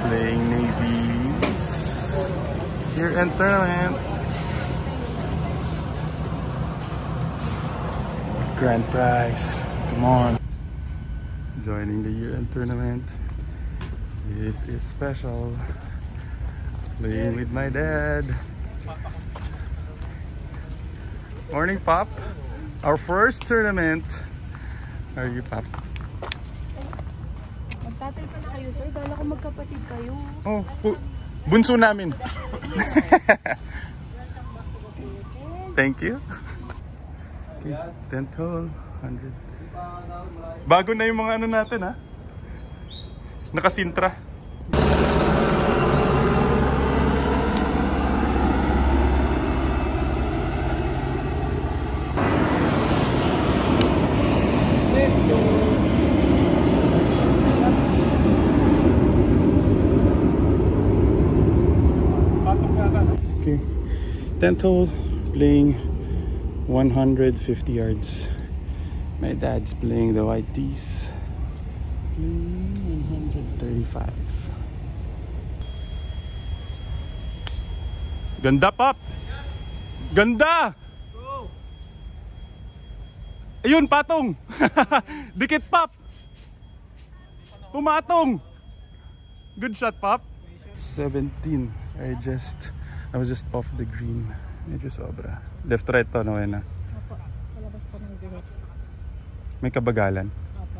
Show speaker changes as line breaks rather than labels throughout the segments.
Playing navies. Year-end tournament. Grand prize. Come on. Joining the year-end tournament. It is special. Playing with my dad. Morning, Pop. Our first tournament. How are you, Pop?
Magtatay pa na kayo, sir. Dala ko magkapatid kayo.
Oh, bunso namin. Thank you. Okay, 10th hole, 100. Bago na yung mga ano natin, ha? Nakasintra.
Let's go!
Okay, 10th hole, playing 150 yards. My dad's playing the white tees. 135. Ganda, Pop! Ganda! Ayun, patong! Dikit, Pop! Pumatong! Good shot, Pop! 17. I was just off the green. Medyo sobra. Left right to, no, na.
Opo, sa labas po ng direct.
May kabagalan.
Opo.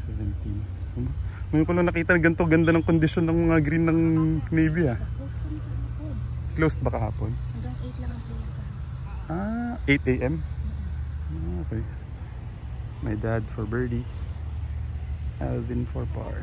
17. Ngayon ko lang nakita na ganito ganda ng kondisyon ng mga green ng Navy, ah.
Close kami kahapon.
Closed ba kahapon?
Hanggang 8 lang ang play ka.
8 a.m. Okay. My dad for birdie. Alvin for par.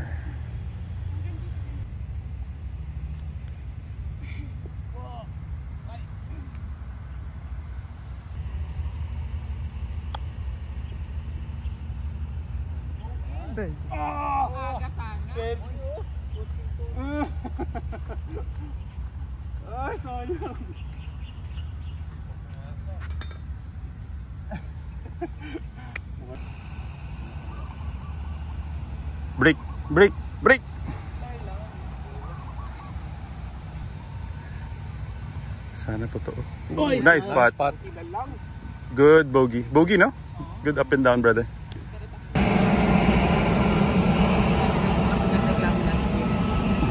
Ay, sayang. Break, break, break. Sana totoo. Nice spot. Good bogey. Bogey, no? Good up and down, brother.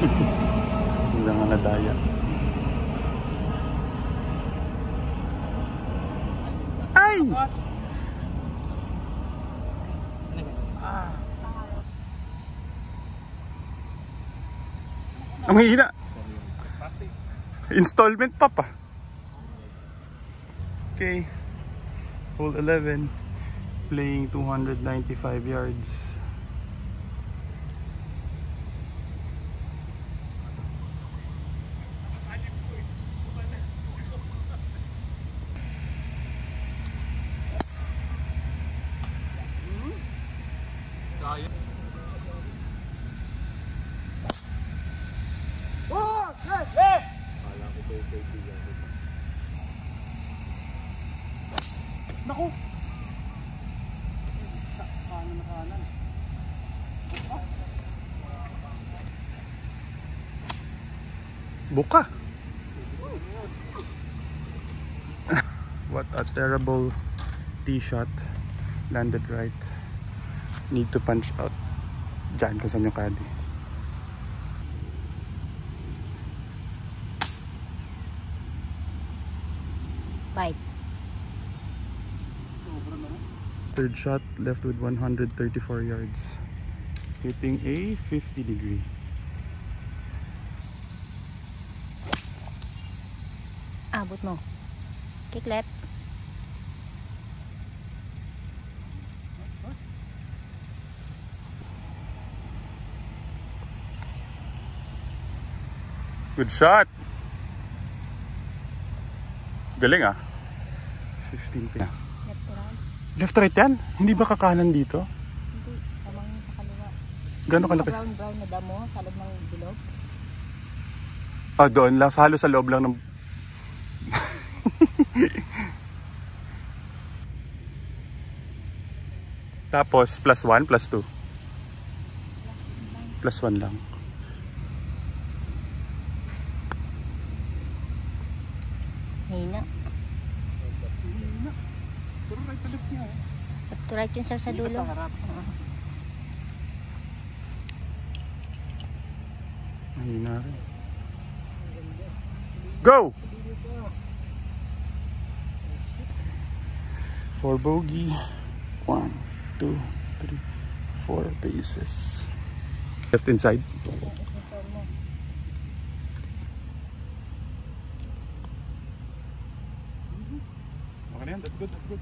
Hindi nga nadaya. Ay! Ang hihina. Installment pa pa. Okay. Hole 11. Playing 295 yards. Naku! Kanan na kanan. Buka! What a terrible tee shot. Landed right. Need to punch out. Diyan ka sa yung caddy.
Bye.
Third shot left with 134 yards. Hitting a 50 degree.
Abot mo. Kiklet.
Good shot. Galing, ah. 15 pin.
Left to right.
Left right yan? Hindi ba kakanan dito?
Hindi. Tamang sa kaliwa.
Gano'n kalaki?
Brown na damo sa loob ng bilog.
Ah, doon lang. Halo sa loob lang ng... Tapos, +1, +2. +1 lang.
Mahina.
Pero right to left niya eh.
Left to right yun sir sa
Dito
dulo.
sa harap.
Oo.
Mahina rin. Go! 4 bogey. 1, 2, 3, 4 bases. Left inside. Okay na yan, that's good, that's good.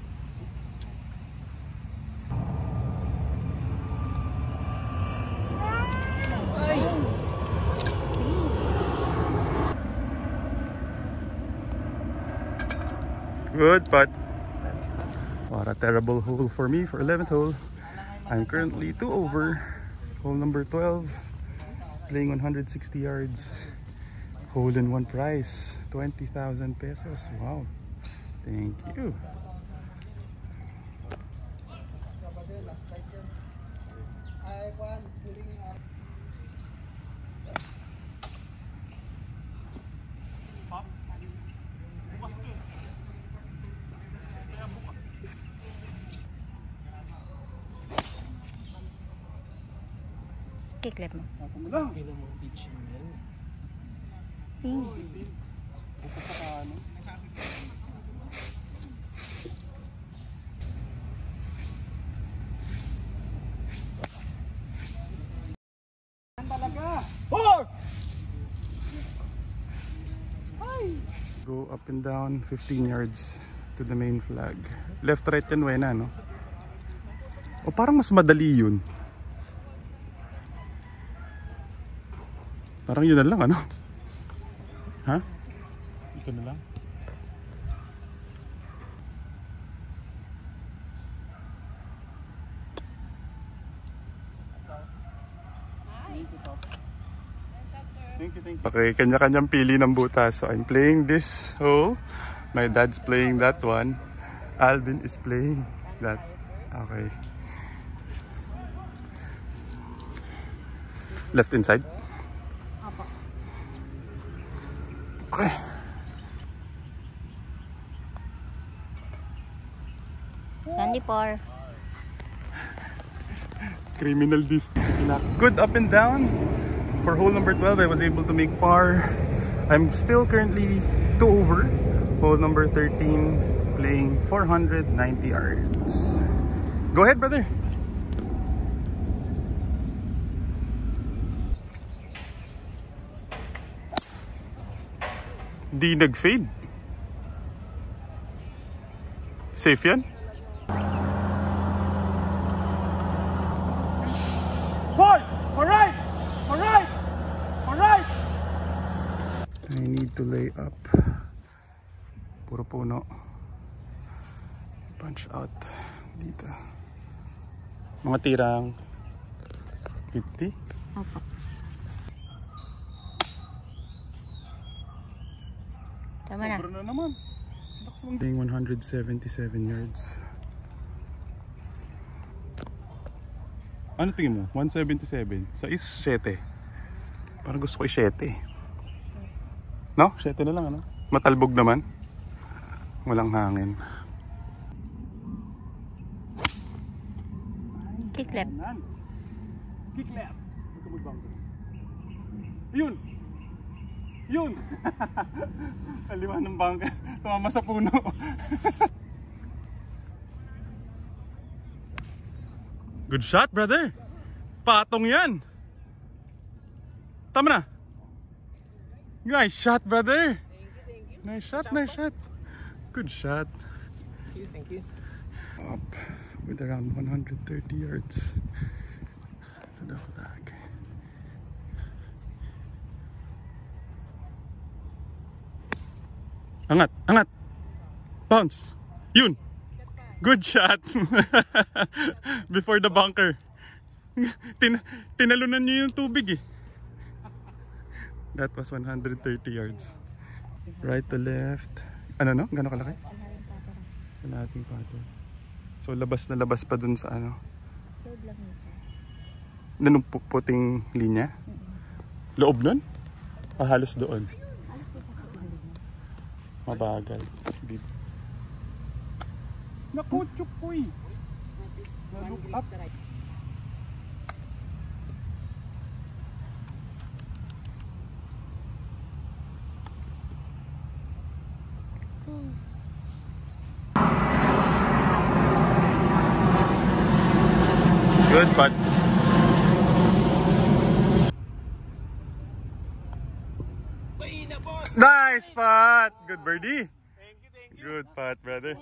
Good putt. What a terrible hole for me for 11th hole. I'm currently 2 over. Hole number 12. Playing 160 yards. Hole in one prize. 20,000 pesos. Wow. Thank you.
Kick left mo.
Ako mo lang. Go up and down 15 yards to the main flag. Left, right yan, wena, no? O parang mas madali yun. Parang yun na lang, ano? Ha? Ito na lang? Thank you, thank you. Okay, kanya-kanyang pili ng butas. So I'm playing this hole. My dad's playing that one. Alvin is playing that. Okay. Left inside?
Opo.
Okay.
Sandy par.
Criminal distance. Good up and down. For hole number 12, I was able to make par. I'm still currently 2 over. Hole number 13, playing 490 yards. Go ahead, brother. Di nag-fade. Safe yan? Ball! Alright! Alright! Alright! I need to lay up. Puro puno. Punch out dito. Mga tirang 50.
Opo. Tama na.
Sobra na naman. Playing 177 yards. Ano tingin mo? 177. Sa is 7. Parang gusto ko 7. No? 7 na lang, ano? Matalbog naman. Walang hangin.
Kick left.
Kick left. Yun! Yun! Kaliwa ng bangka. Tumama sa puno. Good shot, brother. Patong yan. Tama na. Nice shot, brother. Nice shot, nice shot. Good shot.
Thank you.
Up with around 130 yards to the flag. Angat, angat. Bounce. Yun. Good shot. Before the bunker. Tinalunan niyo yung tubig eh. That was 130 yards. Right to left. Ano no? Gano'ng kalaki? Kalahating pattern. So labas na labas pa dun sa ano? Nanong puting linya? Loob nun? Halos doon. Mabagal. Naku, chukoy! Look up. Good putt. Nice putt! Good birdie. Good putt, brother.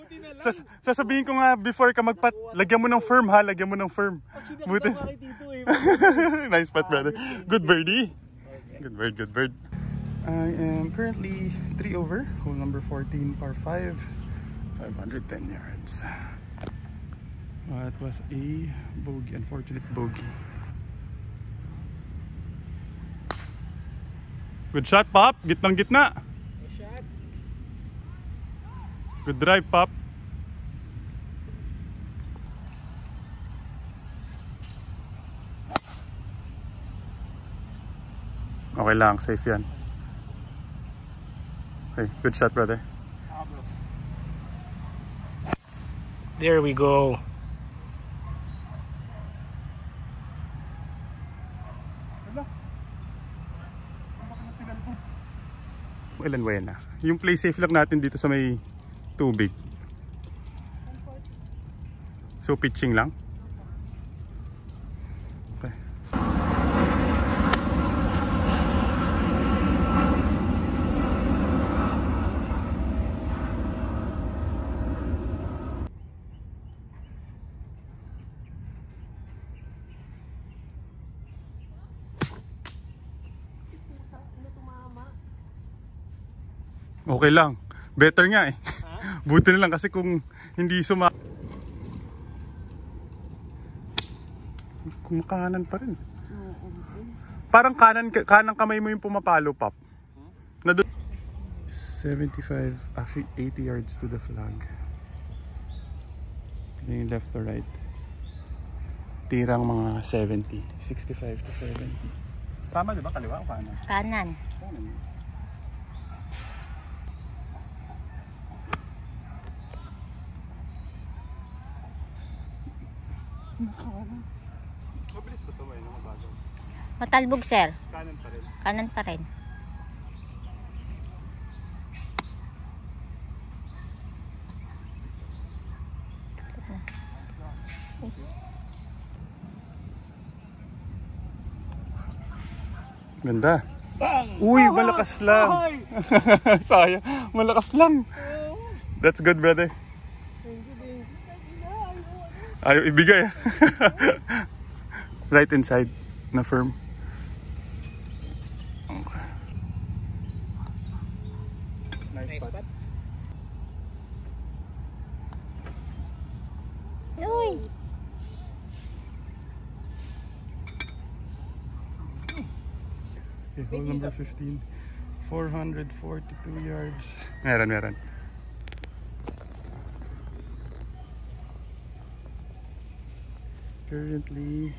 Sasabihin ko nga before ka magpat, lagyan mo ng firm ha, lagyan mo ng firm. Buti. Nice putt, brother. Good birdie. Good bird, good bird. I am currently 3 over, hole number 14, par 5, 510 yards. It was a bogey, unfortunate bogey. Good shot, Pop. Gitnang gitna. Good drive, Pop. Okay lang, safe yan. Okay, good shot, brother.
There we go.
Ilan buena. Yung play safe lang natin dito sa may tubig. So pitching lang. Okay. Okay lang. Better nga eh. Buti na lang kasi kung hindi kumakanan pa rin. Parang kanang kamay mo yung pumapalo, Pop. 75, actually 80 yards to the flag. Playing left to right. Tirang mga 70. 65 to 70. Tama diba? Kaliwa o kanan?
Kanan.
Mabilis pa tumay na mabagal.
Matalbog, sir.
Kanan pa rin.
Kanan pa rin.
Ganda. Uy, malakas lang. Sayang, malakas lang. That's good, brother. Ayaw ibigay. Right inside na firm. Okay. Nice spot.
Uy!
Okay, hole number 15. 442 yards. Meron. Currently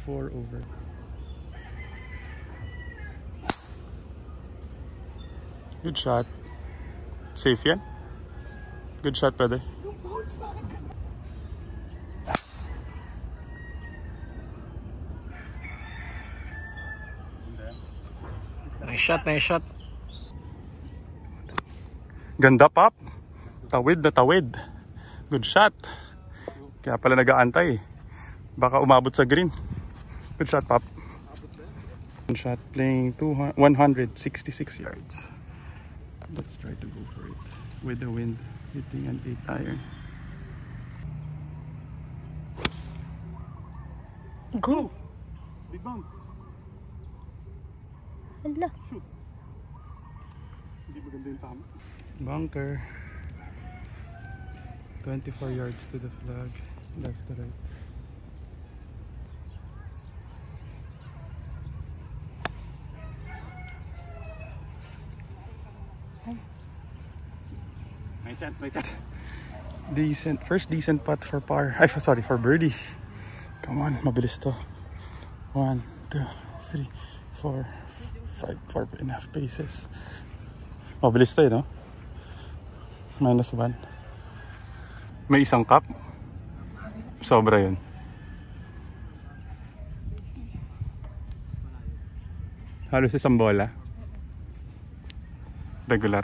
4 over. Good shot. Safe yan. Good shot, brother.
Nice shot.
Ganda, Pop. Tawid na tawid. Good shot. Kaya pala nag-aantay. Baka umabot sa green. Good shot, Pop. Good shot, playing 166 yards. Let's try to go for it. With the wind hitting an 8 iron.
Go!
Big bounce.
Hala.
Shoot. Hindi maganda yung tama. Bunker. 24 yards to the flag. Left to right. May chance. First decent putt for par. For birdie. Come on, mabilis to. 1, 2, 3, 4, 5, 4.5 paces. Mabilis tayo, no? -1. May isang cup. Sobra yun. Halos isang bola. Regular.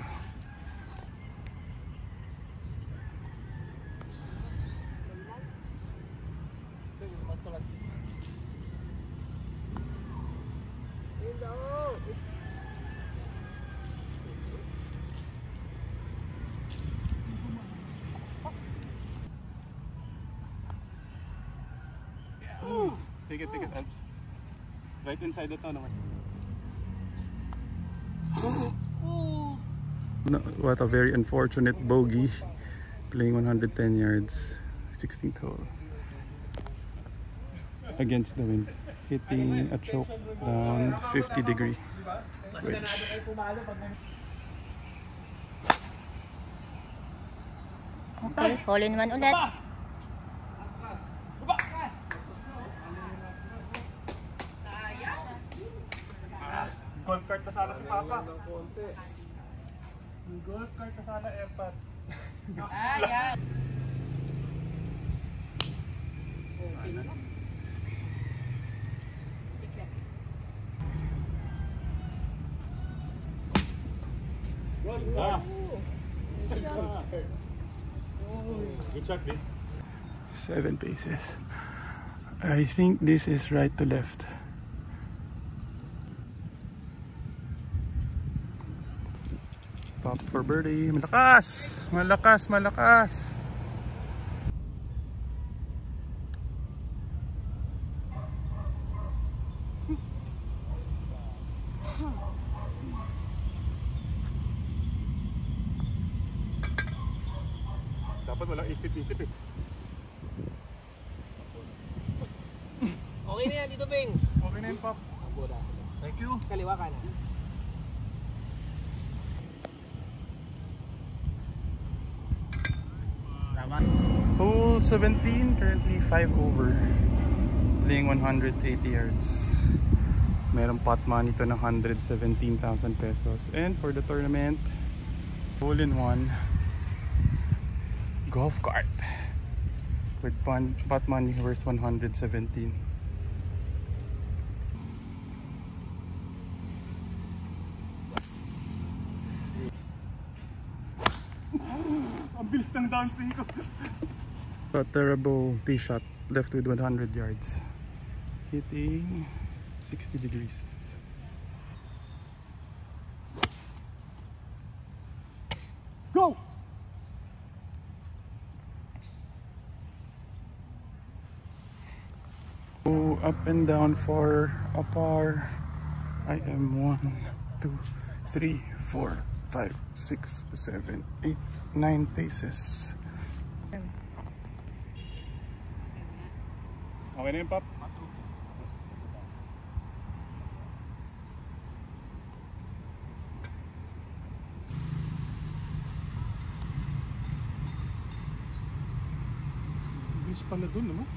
Take it, Alps. Right inside the town naman. What a very unfortunate bogey. Playing 110 yards, 16th hole. Against the wind. Hitting a choke down 50-degree wedge.
Okay, hole in one ulit.
Golf cart na sana si Papa. Golf cart na sana F-pad. Good shot, Vin. 7 paces. I think this is right to left. Pop for birdie. Malakas! Malakas! Malakas! Dapat walang isip-isip eh.
Okay na yan dito, Bing.
Okay na yun, Pop.
Thank you. Kaliwa ka na.
Hole 17, currently 5 over. Playing 180 yards. Merong pot money to ng 117,000 pesos. And for the tournament, hole in one golf cart with pot money worth 117. Ang bilis ng downswing ko. A terrible tee shot, left with 100 yards. Hitting 60 degrees. Go! Go up and down for a par. I am 1, 2, 3, 4, 5, 6, 7, 8, 9 paces. Okay na yun, Pop? Bilis pala dun, naman.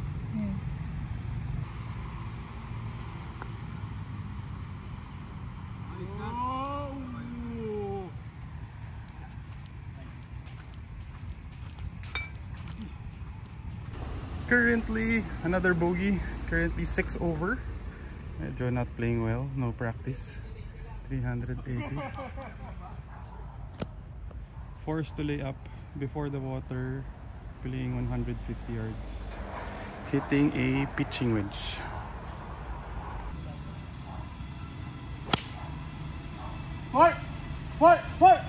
Currently, another bogey. Currently 6 over. Medyo not playing well. No practice. 380. Forced to lay up before the water. Playing 150 yards. Hitting a pitching wedge. What? What? What?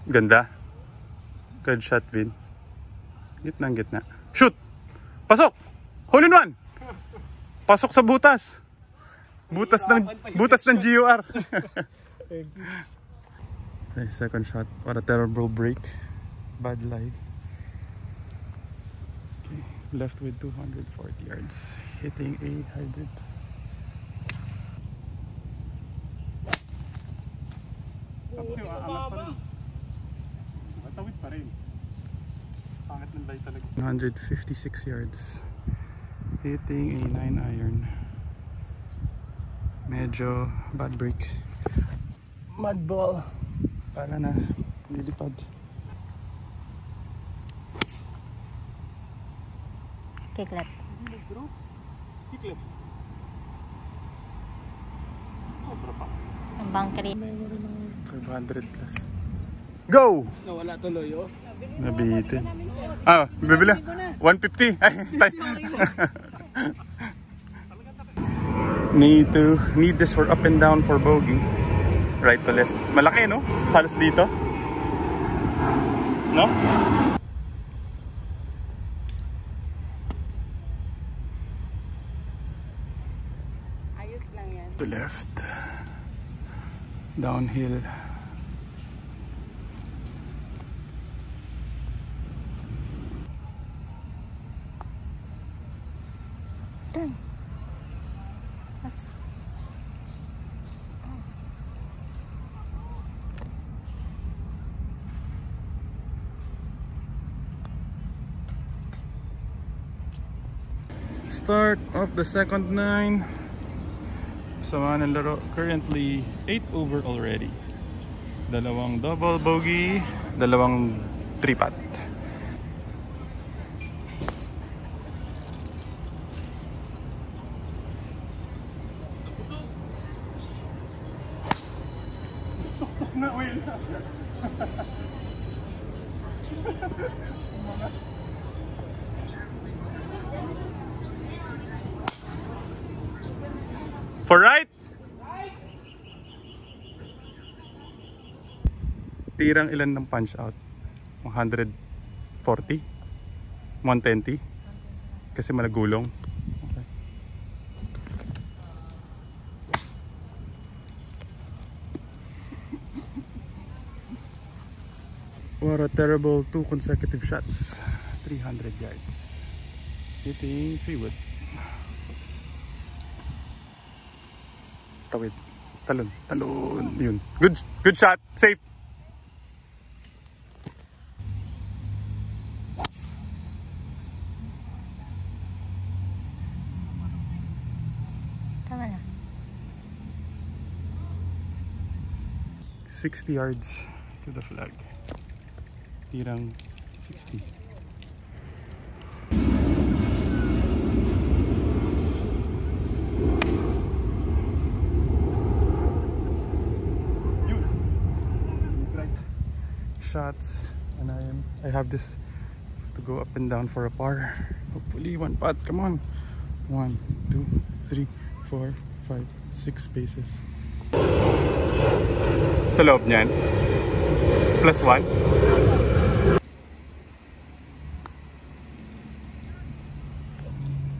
Ganda. Good shot, Vin. Gitna, gitna. Shoot! Pasok! Hole in one! Pasok sa butas. Butas ng GUR. Okay, second shot. What a terrible break. Bad lie. Okay, left with 240 yards. Hitting a hybrid. Matawid pa rin. Pangit ng lie talaga. 156 yards. Hitting a 9 iron. Medyo bad break. Mud ball. Para na lilipad.
Kiklap.
Kiklip. Sobra pa.
Ang bangkeri.
500 plus. Go!
Nawala tuloy, oh.
Nabitin. Ah, bibili. 150. Ay, need this for up and down for bogey. Right to left. Malaki, no? Halos dito. No?
Ayos lang yan.
To left. Downhill.
Dun.
Start of the second 9. Sama ng laro. Currently 8 over already. Dalawang double bogey, dalawang 3-putt. For right. Tirang ilan ng punch out? 140? 120? Kasi malagulong. Okay. What a terrible 2 consecutive shots. 300 yards. Hitting 3 wood. Tawid. Talon. Talon. Yun. Good shot. Safe.
Tama na.
60 yards to the flag. Tirang 60. Shots, and I have this to go up and down for a par. Hopefully 1 putt. Come on. 1, 2, 3, 4, 5, 6 spaces. Sa loob niyan. +1.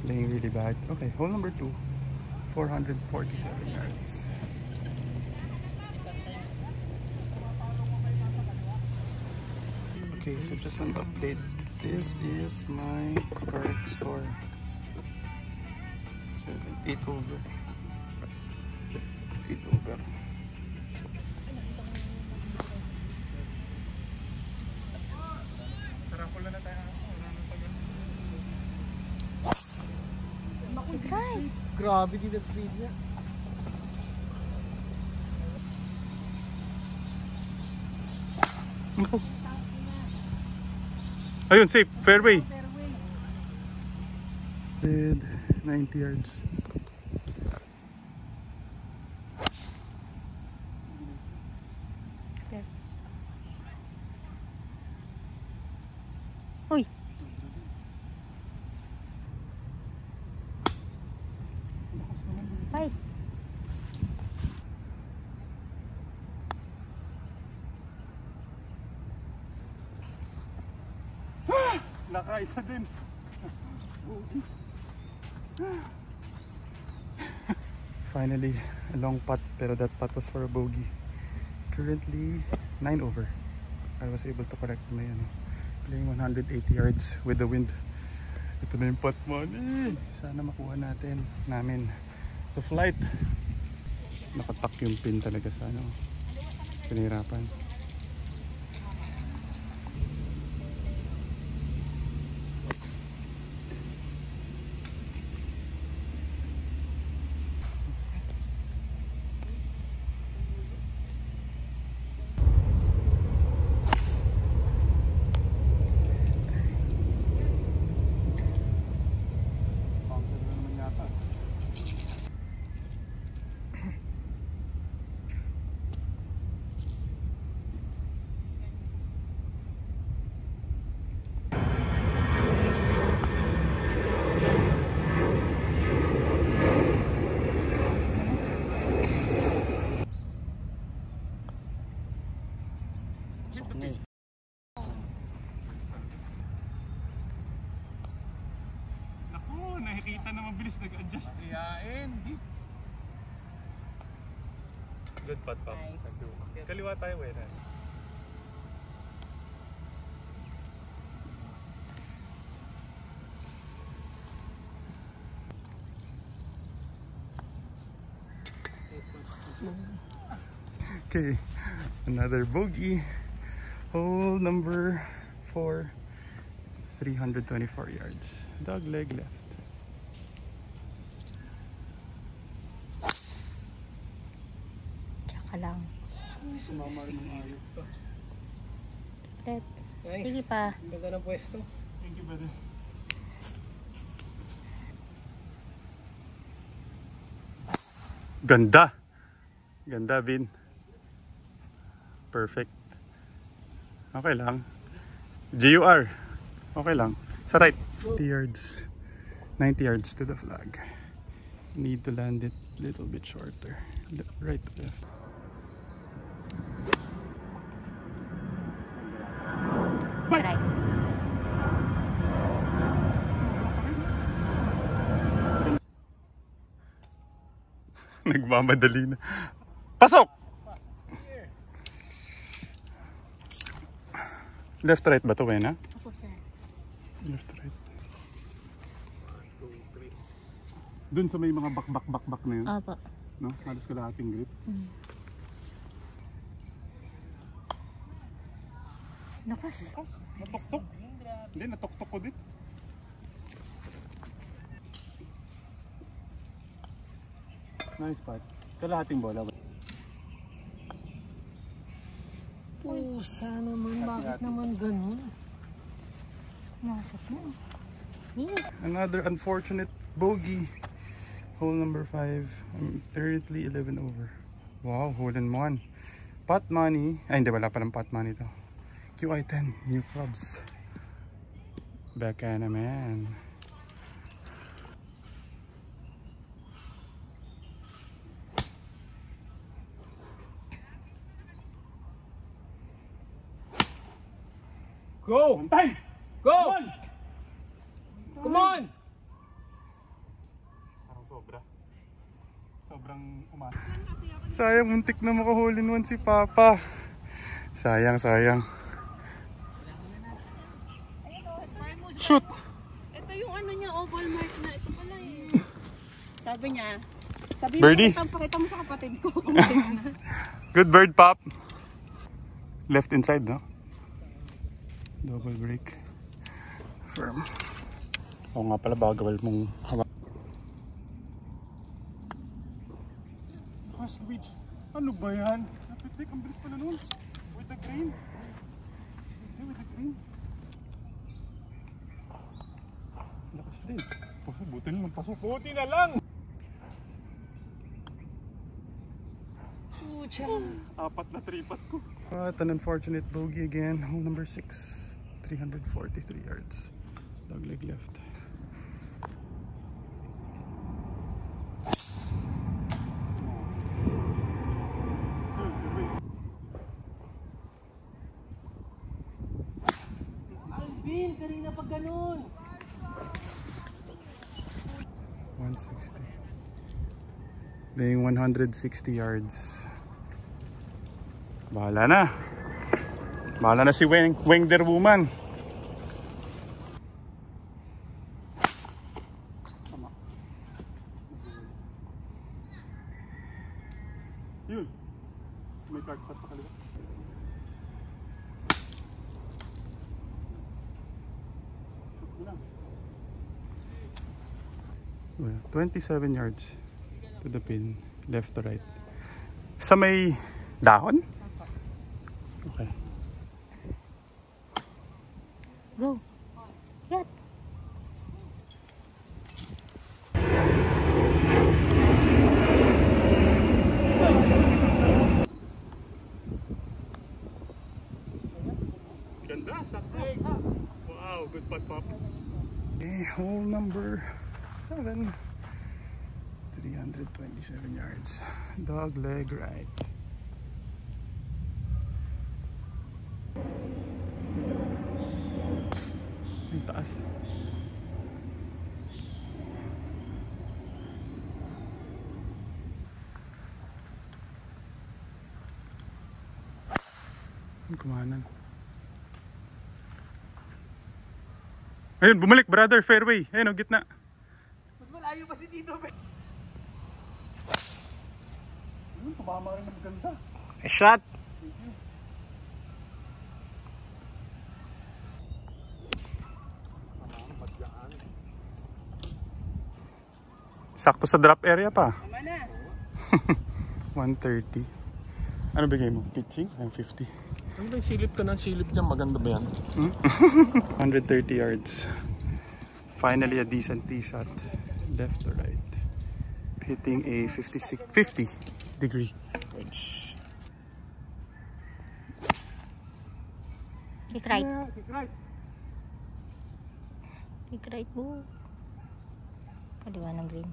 Playing really bad. Okay, hole number 2. 447 yards. Okay, so just an update. This is my correct score. 8 over. 8 over. Sarapula na tayo.
Try.
Grabe din ang feed niya.
Ayun, safe. Fairway. 90 yards.
Okay. Uy. Ay.
Nakaisa din. Finally, a long putt, pero that putt was for a bogey. Currently 9 over. I was able to correct my playing 180 yards with the wind. Ito na yung putt mo. Sana makuha namin the flight. Nakatak yung pin talaga sa pinahirapan. nakita na mabilis nag-adjust.
Iyain.
Good putt, Pop.
Nice.
Thank you. Kaliwa tayo, Wena. Okay, another bogey. Hole number 4, 324 yards. Dog leg left.
Tsaka lang.
Sumama rin ng ayot pa.
Kiklet.
Nice.
Sige pa.
Ganda ng pwesto.
Thank you, brother. Ganda. Ganda, Vin. Perfect. Okay lang. GUR. Okay lang. Sa right. 90 yards. 90 yards to the flag. Need to land it a little bit shorter. Right to left.
Try.
Nagmamadali na. Pasok! Left right ba ito, Wena?
Opo, sir.
Left right. Dun sa may mga bak na yun.
Opo.
No? Halos kalahating grip.
Nakas.
Natuktok. Hindi, natuktok ko din. Nice putt. Kalahating bola.
Pusa naman. Bakit naman ganun?
Nasap na. Yeah.
Another unfortunate bogey. Hole number 5. I'm currently 11 over. Wow, hole in one. Pot money. Ay, hindi, wala pa ng pot money to. QI10, new clubs. Backhand naman.
Go!
Time!
Go! Come on!
Parang sobra. Sobrang umasa. Sayang, muntik na makahulin one si Papa. Sayang, sayang. Shoot!
Ito yung ano niya, oval mark na. Ito pala eh. Sabi niya. Sabi
Birdie?
mo, pakita mo sa kapatid ko. Kung na.
Good bird, Pop. Left inside, no? Double break. Firm. Oo nga pala, bagawal mong hawak. Gosh, Luigi. Ano ba yan? Napitik, ang bilis pala nun. With the green. Hindi, with the green. Lakas din. Pasok, buti na lang, pasok. Buti na lang!
Pucha.
Apat na 3-putt ko. But an unfortunate bogey again. Hole number 6. 343 yards. Dog leg left.
Alvin, kanina pag ganun.
160. Laying 160 yards. Bahala na. Bahala na si Weng der Woman. Yun. May card pa sa kaliwa. Well, 27 yards to the pin, left to right. Sa may dahon? Okay.
Go. Rat.
Ganda, sakto. Wow, good putt, Pop. Okay, hole number 7. 327 yards. Dog leg right. Ang taas. kumanan. Ayun, bumalik brother, fairway. Ayun, gitna.
Mas malayo pa si Tito.
Tumama rin ng ganda.
Shot!
Sakto sa drop area pa.
Tama na.
130. Ano bigay mo? Pitching? I'm 50.
Ano ba yung silip ka ng silip niya? Maganda ba yan?
130 yards. Finally a decent tee shot. Left to right. Hitting a 50 degree wedge.
Kick right.
Kick right.
Kick right po. Kaliwa ng green.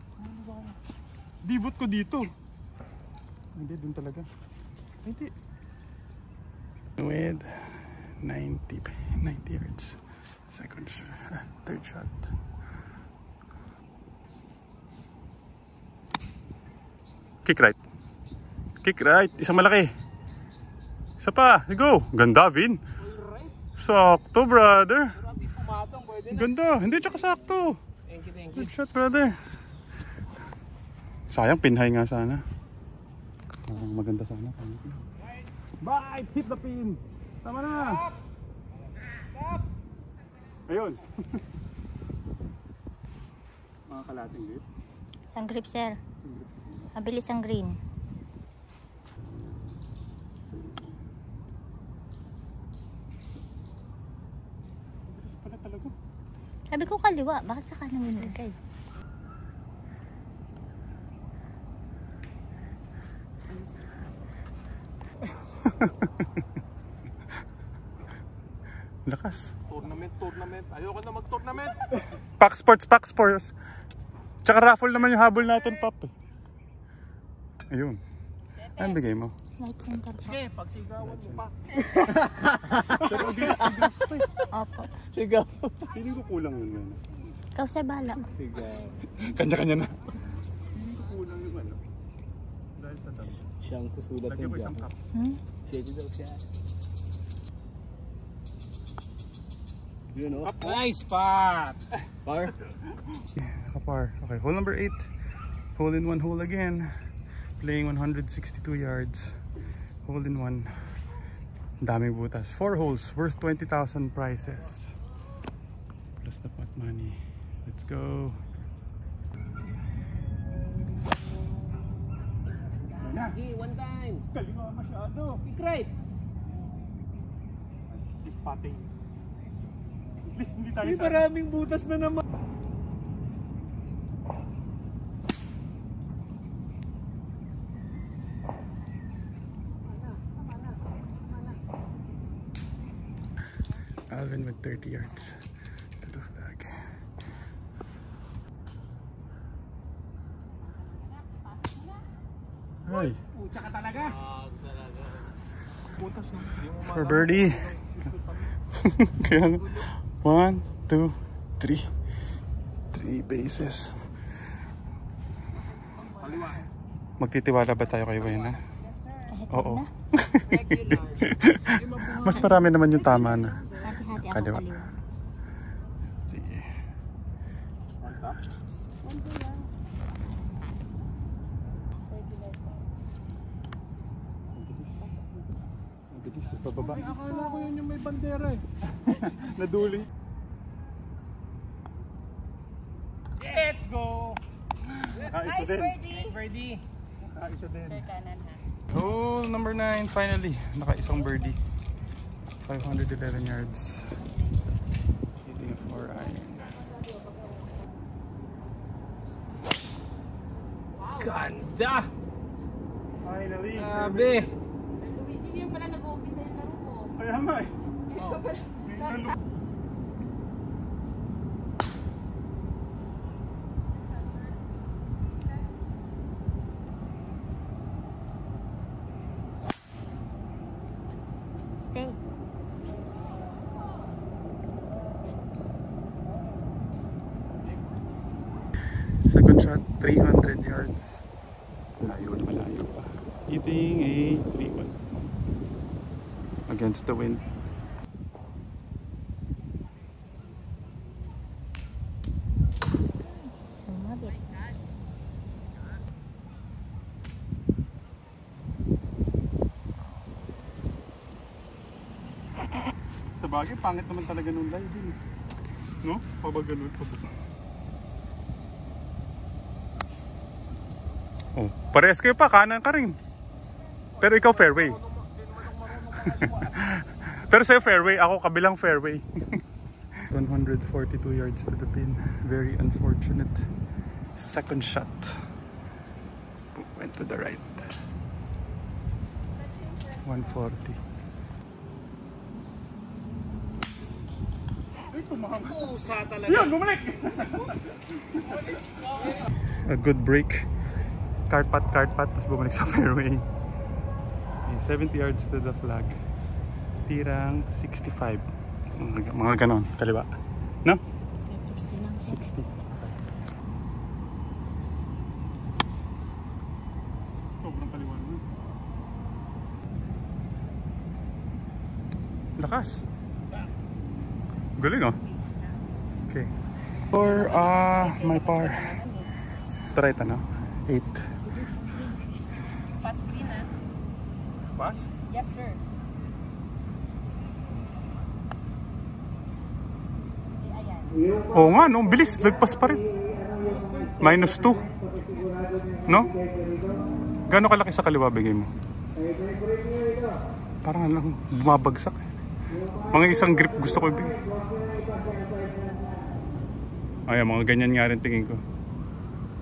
Divot ko dito. Hindi, dun talaga. Hindi. With 90 yards. Second shot. Third shot. Kick right. Kick right. Isang malaki. Isa pa. Go. Ganda, Vin. Sakto, brother. Ganda. Hindi, tsaka sakto.
Thank you.
Good shot, brother. Sayang, pinhay nga sana. Maganda sana. Bye! Hit the pin! Tama na! Stop! Ayun! Mga kalating grip.
Isang grip, sir. Mabilis ang green.
Mabilis pala talaga.
Sabi ko kaliwa. Bakit sa kanan winagay?
Lakas.
Tournament. Ayoko na mag-tournament.
Pack sports. Tsaka raffle naman yung habol natin, Pop. Ayun. Ano bigay mo?
Right center po.
Sige, pagsigawan mo pa.
Opo.
Sigaw.
Feeling ko kulang yun.
Ikaw, sir, bahala.
Sigaw.
Kanya-kanya na. Feeling ko kulang yung ano. Dahil sa dam.
Siyang susulat
Lagyan
ng
ko isang
jacket.
cup.
Sige daw siya. You know? Nice spot! Par?
Nakapar. Okay, hole number 8. Hole in one hole again. Playing 162 yards. Hole in one. Daming butas. 4 holes worth 20,000 prizes. Plus the pot money. Let's go.
Sige, one time.
Kaliwa masyado.
Kick right.
Please patting. Please hindi tayo
May maraming butas na naman.
Alvin with 30 yards to the flag. Ay,
Pucha ka talaga. Butas no.
for birdie. Kaya 1, 2, 3. 3 bases. Magtitiwala ba tayo kay Wayne?
Kahit
Oo.
na.
Mas marami naman yung tama na.
Hati-hati ako
Kaliwa.
kaliwa.
Sige. Pababa.
Akala ko yun yung may bandera eh.
Naduli.
Let's go!
Nice
Nice birdie.
Isa din.
Sir, kanan ha.
Hole number 9 finally. Naka-isang birdie. 511 yards. Hitting a 4 iron.
Ganda!
Finally.
Grabe!
Sir Luigi, yun pala nag-uumpisa yung laro ko.
Kaya nga eh.
Ito pala.
Stay.
Second shot, 300 yards. Malayo pa. Hitting a 3-1. against the wind.
Sumabit.
Sa bagay, pangit naman talaga nung live din. No? Pabagalod pa ba? Oh, parehas kayo pa, kanan ka rin. Pero ikaw fairway. Pero sa'yo fairway, ako kabilang fairway. 142 yards to the pin. Very unfortunate. Second shot. Went to the right. 140.
Pusa talaga.
Yun, bumalik! A good break. Cart pat, tapos bumalik sa fairway. Okay, 70 yards to the flag. Tirang 65. Mga ganon, kaliwa. No?
60 lang.
60. Sobrang kaliwa naman. Lakas. Galing, oh. Okay. For my par. Try ito, no? 8.
Fast green ah.
Pass?
Yes sir.
Oo nga, no? Bilis. Lagpas pa rin. -2. No? Gano'ng kalaki sa kaliwa bigay mo? Parang lang bumabagsak. Mga isang grip gusto ko ibigay. Ayan, mga ganyan nga rin tingin ko.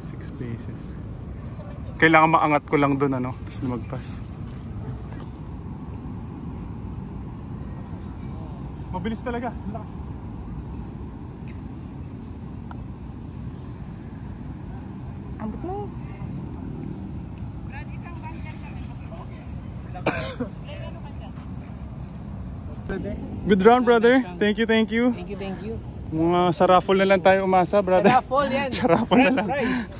6 paces. Kailangan maangat ko lang doon, ano? Tapos lumagpas. Mabilis talaga. Lakas.
Ambot mo.
Good round, brother. Thank you, thank you.
Thank you, thank you.
Mga sa raffle na lang tayo umasa, brother.
Raffle yan.
Sa raffle na lang.
Prize.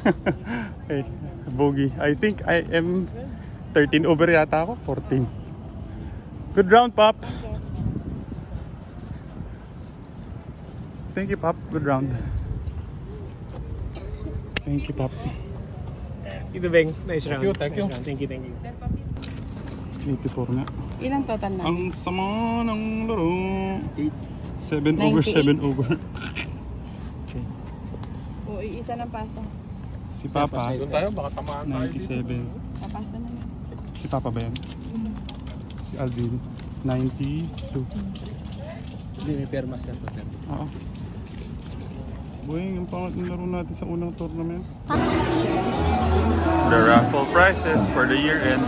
Hey, bogey. I think I am 13 over yata ako. 14. Good round, Pop. Thank you, Pop. Good round. Thank you, Pop.
Ito, Beng. Nice round.
Thank you.
Nice round. Thank you, thank you.
84 nga.
Ilang total na?
Ang sama ng laro. 7 over, 7 over. Okay.
O, isa ng pasa.
Si Papa,
Doon tayo, baka tamaan tayo dito.
97.
Papasa na yan.
Si Papa ba yan? Si Alvin, 92.
Hindi, may perma siya.
Oo. Boy, ang pangat ng laro natin sa unang tournament. The raffle prizes for the year end.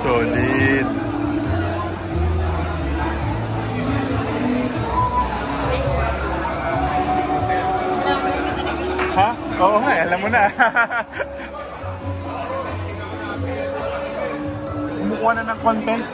Solid. Ha? Oo nga, alam mo na. Kumukuha na ng content.